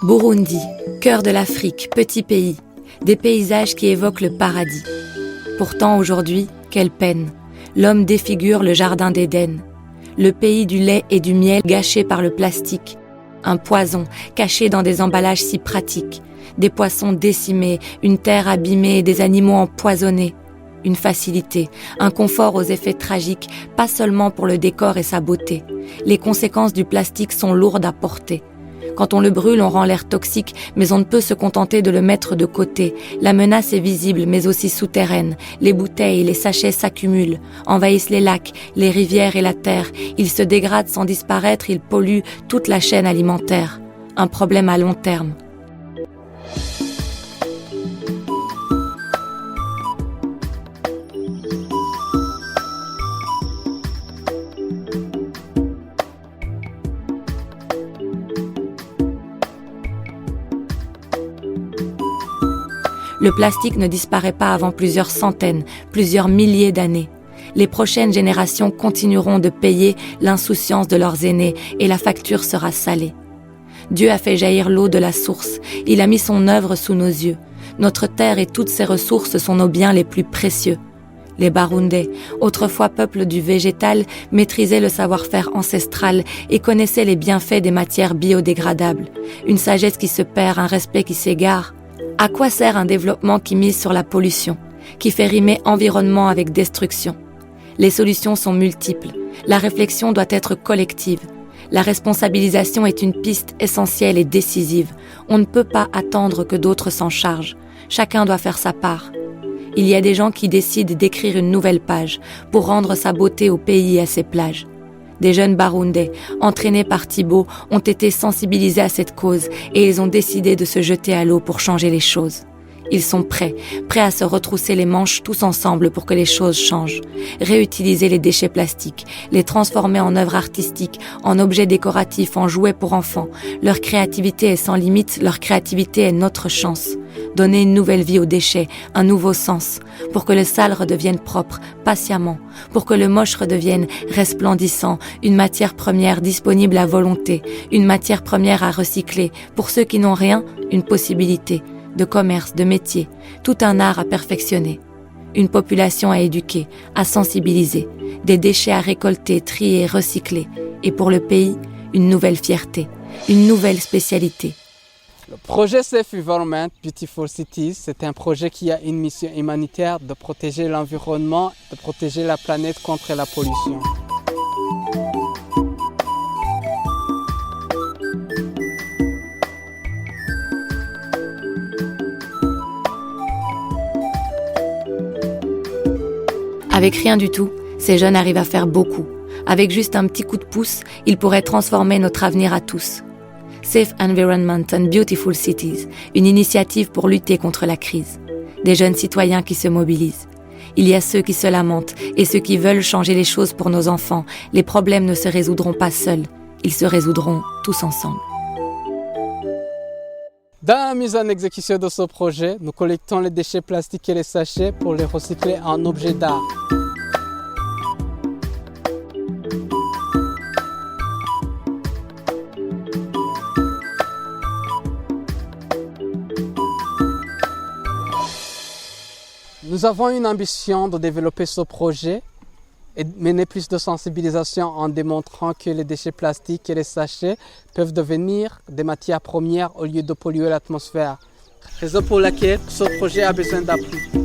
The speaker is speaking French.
Burundi, cœur de l'Afrique, petit pays, des paysages qui évoquent le paradis. Pourtant aujourd'hui, quelle peine, l'homme défigure le jardin d'Éden. Le pays du lait et du miel gâché par le plastique. Un poison caché dans des emballages si pratiques. Des poissons décimés, une terre abîmée et des animaux empoisonnés. Une facilité, un confort aux effets tragiques, pas seulement pour le décor et sa beauté. Les conséquences du plastique sont lourdes à porter. Quand on le brûle, on rend l'air toxique, mais on ne peut se contenter de le mettre de côté. La menace est visible, mais aussi souterraine. Les bouteilles, les sachets s'accumulent, envahissent les lacs, les rivières et la terre. Ils se dégradent sans disparaître, ils polluent toute la chaîne alimentaire. Un problème à long terme. Le plastique ne disparaît pas avant plusieurs centaines, plusieurs milliers d'années. Les prochaines générations continueront de payer l'insouciance de leurs aînés et la facture sera salée. Dieu a fait jaillir l'eau de la source, il a mis son œuvre sous nos yeux. Notre terre et toutes ses ressources sont nos biens les plus précieux. Les Burundais, autrefois peuple du végétal, maîtrisaient le savoir-faire ancestral et connaissaient les bienfaits des matières biodégradables. Une sagesse qui se perd, un respect qui s'égare. À quoi sert un développement qui mise sur la pollution, qui fait rimer environnement avec destruction? Les solutions sont multiples. La réflexion doit être collective. La responsabilisation est une piste essentielle et décisive. On ne peut pas attendre que d'autres s'en chargent. Chacun doit faire sa part. Il y a des gens qui décident d'écrire une nouvelle page pour rendre sa beauté au pays et à ses plages. Des jeunes Burundais, entraînés par Thibaut, ont été sensibilisés à cette cause et ils ont décidé de se jeter à l'eau pour changer les choses. Ils sont prêts à se retrousser les manches tous ensemble pour que les choses changent. Réutiliser les déchets plastiques, les transformer en œuvres artistiques, en objets décoratifs, en jouets pour enfants. Leur créativité est sans limite, leur créativité est notre chance. Donner une nouvelle vie aux déchets, un nouveau sens, pour que le sale redevienne propre, patiemment, pour que le moche redevienne resplendissant, une matière première disponible à volonté, une matière première à recycler, pour ceux qui n'ont rien, une possibilité, de commerce, de métier, tout un art à perfectionner, une population à éduquer, à sensibiliser, des déchets à récolter, trier, recycler, et pour le pays, une nouvelle fierté, une nouvelle spécialité. Le projet Safe Environment Beautiful Cities, c'est un projet qui a une mission humanitaire de protéger l'environnement, de protéger la planète contre la pollution. Avec rien du tout, ces jeunes arrivent à faire beaucoup. Avec juste un petit coup de pouce, ils pourraient transformer notre avenir à tous. Safe Environment and Beautiful Cities, une initiative pour lutter contre la crise. Des jeunes citoyens qui se mobilisent. Il y a ceux qui se lamentent et ceux qui veulent changer les choses pour nos enfants. Les problèmes ne se résoudront pas seuls, ils se résoudront tous ensemble. Dans la mise en exécution de ce projet, nous collectons les déchets plastiques et les sachets pour les recycler en objets d'art. Nous avons une ambition de développer ce projet et mener plus de sensibilisation en démontrant que les déchets plastiques et les sachets peuvent devenir des matières premières au lieu de polluer l'atmosphère. Raison pour laquelle ce projet a besoin d'appui.